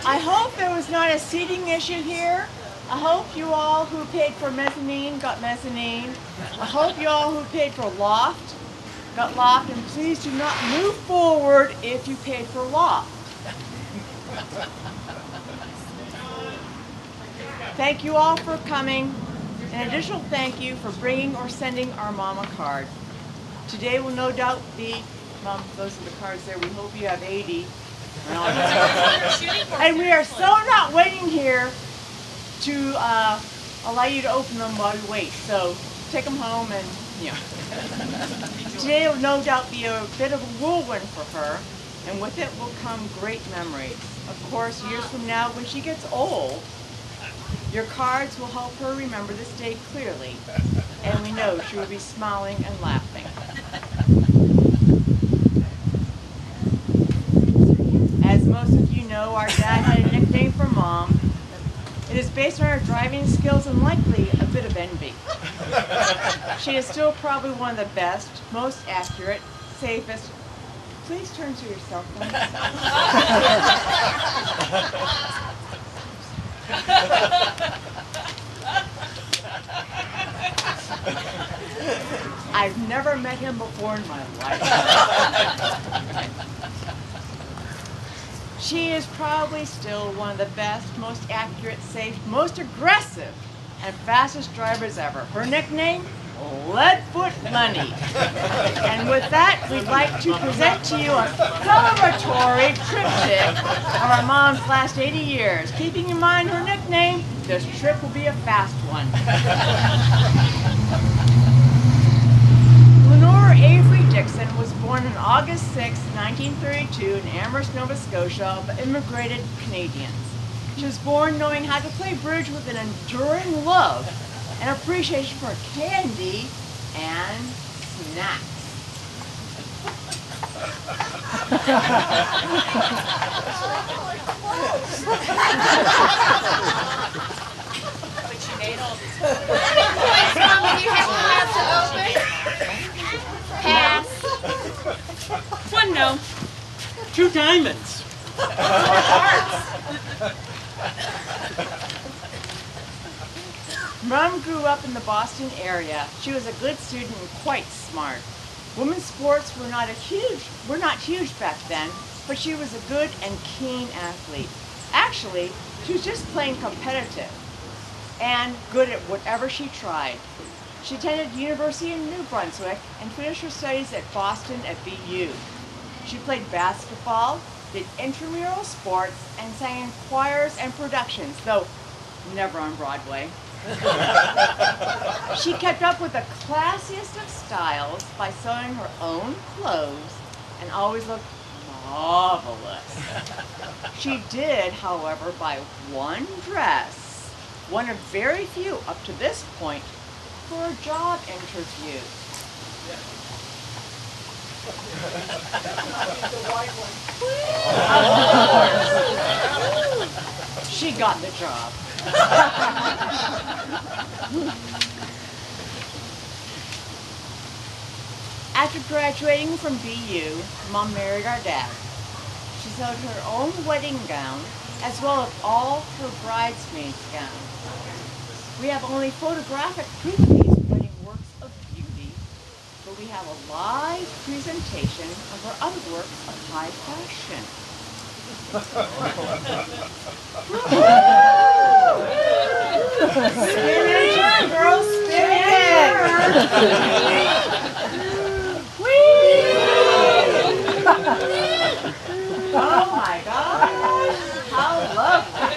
I hope there was not a seating issue here. I hope you all who paid for mezzanine got mezzanine. I hope you all who paid for loft got loft, and please do not move forward if you paid for loft. Thank you all for coming. An additional thank you for bringing or sending our mom a card. Today will no doubt be, Mom, those are the cards there. We hope you have 80. And we are so not waiting here to allow you to open them while we wait. So take them home and, you know. Today will no doubt be a bit of a whirlwind for her, and with it will come great memories. Of course, years from now, when she gets old, your cards will help her remember this day clearly, and we know she will be smiling and laughing. As most of you know, our dad had a nickname for Mom. It is based on her driving skills and likely a bit of envy. She is still probably one of the best, most accurate, safest. Please turn to your cell phone. I've never met him before in my life. She is probably still one of the best, most accurate, safe, most aggressive, and fastest drivers ever. Her nickname? Leadfoot Lennie. And with that, we'd like to present to you a celebratory triptych of our mom's last 80 years. Keeping in mind her nickname, this trip will be a fast one. Lenore Avery Dixon was born on August 6, 1932 in Amherst, Nova Scotia, of immigrated Canadians. She was born knowing how to play bridge with an enduring love and appreciation for candy and snacks. But she made all these. Mom, do you have to open? Pass. One no. 2 diamonds. Mom grew up in the Boston area. She was a good student and quite smart. Women's sports were not huge back then, but she was a good and keen athlete. Actually, she was just plain competitive and good at whatever she tried. She attended University in New Brunswick and finished her studies at Boston at BU. She played basketball, did intramural sports, and sang in choirs and productions, though never on Broadway. She kept up with the classiest of styles by sewing her own clothes and always looked marvelous. She did, however, buy one dress, one of very few up to this point, for a job interview. She got the job. After graduating from BU, Mom married our dad. She sewed her own wedding gown as well as all her bridesmaids' gowns. We have only photographic proof of these wedding works of beauty, but we have a live presentation of her other works of high fashion. Spin and turn, girls, spin and turn. Oh my gosh, how lovely.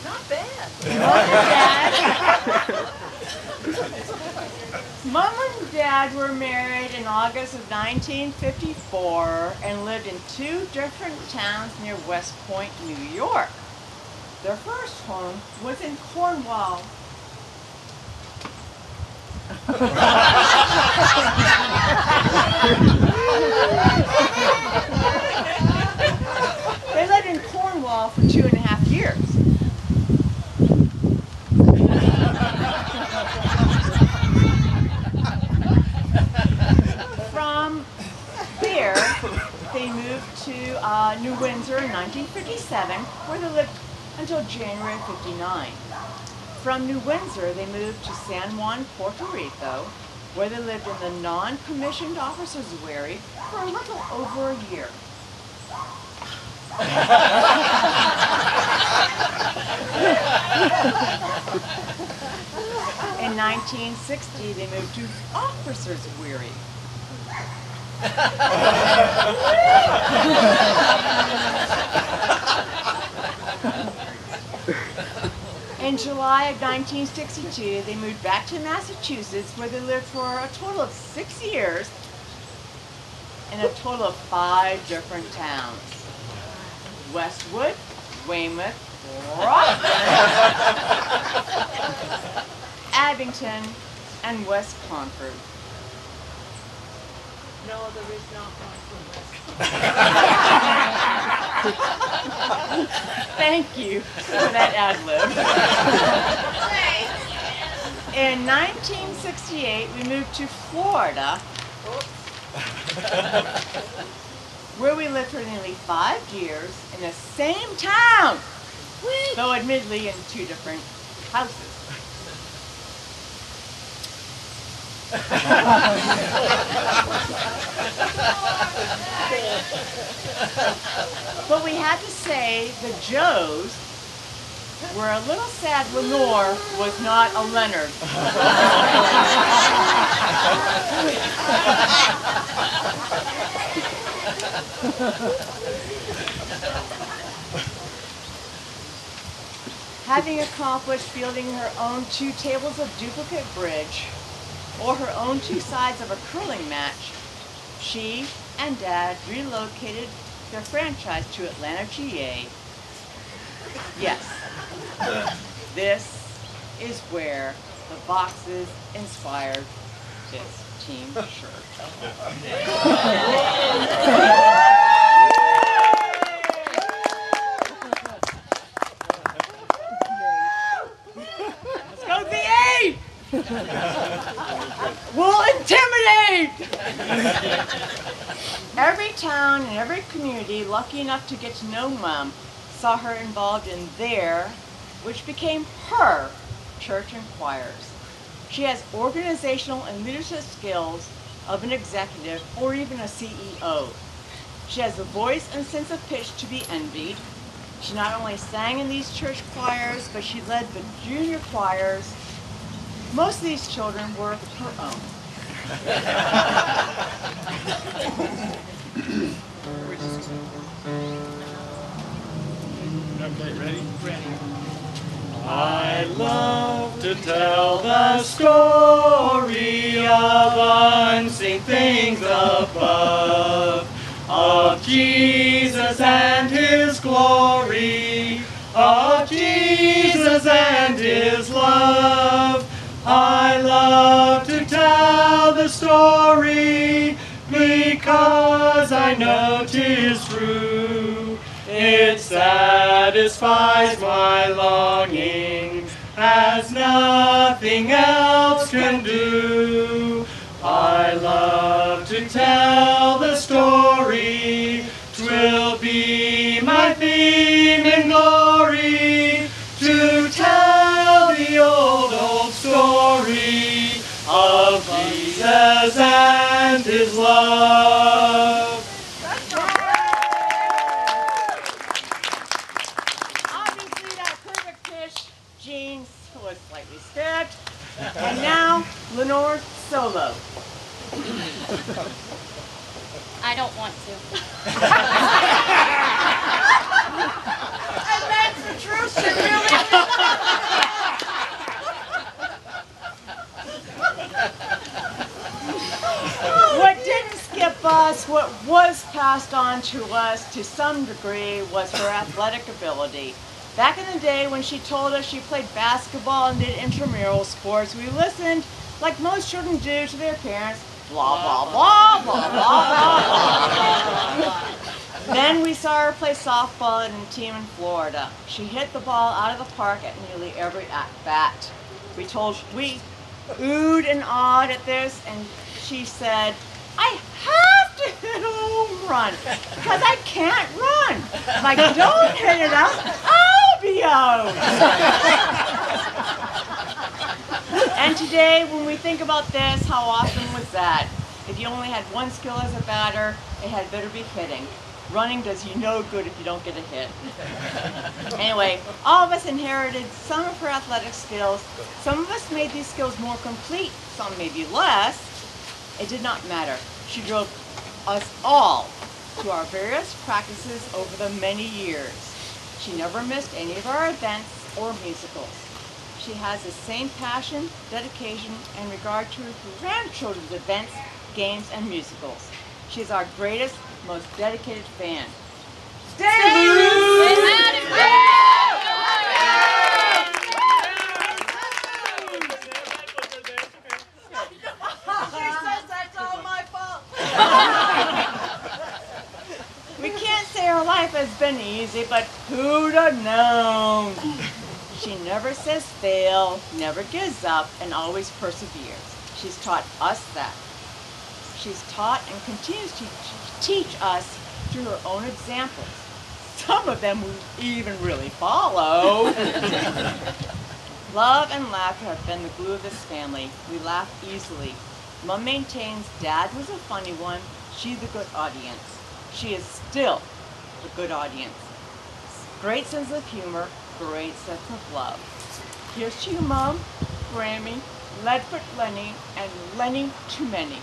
Not bad. Mom and Dad were married in August of 1954 and lived in 2 different towns near West Point, New York. Their first home was in Cornwall. They lived in Cornwall for 2.5 years. From Windsor in 1957, where they lived until January of '59. From New Windsor, they moved to San Juan, Puerto Rico, where they lived in the non-commissioned officer's wherry for a little over a year. In 1960, they moved to officer's wherry. In July of 1962, they moved back to Massachusetts, where they lived for a total of 6 years in a total of 5 different towns: Westwood, Weymouth, Rockland, Abington, and West Concord. No, there is not one from West. Thank you for that ad-lib. In 1968, we moved to Florida, where we lived for nearly 5 years in the same town, though admittedly in 2 different houses. But we had to say the Joes were a little sad Lenore was not a Leonard. Having accomplished fielding her own 2 tables of duplicate bridge, or her own 2 sides of a curling match, she and Dad relocated their franchise to Atlanta, GA. Yes, this is where the boxes inspired this team shirt. Let's go VA! We'll intimidate! Every town and every community lucky enough to get to know Mom saw her involved in their, which became her, church and choirs. She has organizational and leadership skills of an executive or even a CEO. She has a voice and sense of pitch to be envied. She not only sang in these church choirs, but she led the junior choirs. Most of these children were her own. Okay, ready? Ready. I love to tell the story of unseen things above, of Jesus and His glory, of Jesus and His love. I love to tell the story because I know 'tis true. It satisfies my longings as nothing else can do. I love to tell the story, 'twill be my theme in glory, to tell the old story of Jesus and His love. Obviously that perfect pitch, Jean was slightly stiffed, and now Lenore solo. I don't want to. And that's the truth, she really What didn't skip us, what was passed on to us to some degree, was her athletic ability. Back in the day when she told us she played basketball and did intramural sports, we listened, like most children do, to their parents, blah, blah, blah, blah, blah, blah, blah. Then we saw her play softball in a team in Florida. She hit the ball out of the park at nearly every at-bat. We oohed and awed at this, and she said, I have to hit home run because I can't run. If I don't hit it out, I'll be out. And today, when we think about this, how awesome was that? If you only had one skill as a batter, it had better be hitting. Running does you no good if you don't get a hit. Anyway, all of us inherited some of her athletic skills. Some of us made these skills more complete, some maybe less. It did not matter. She drove us all to our various practices over the many years. She never missed any of our events or musicals. She has the same passion, dedication, and regard to her grandchildren's events, games, and musicals. She is our greatest, most dedicated fan. Stay loose! She says that's all my fault. We can't say her life has been easy, but who'd have known? She never says fail, never gives up, and always perseveres. She's taught us that. She's taught and continues to teach us through her own examples. Some of them we even really follow. Love and laughter have been the glue of this family. We laugh easily. Mom maintains Dad was a funny one, she's the good audience. She is still the good audience. Great sense of humor, great sense of love. Here's to you, Mom, Grammy, Leadfoot Lennie, and Lennie too many.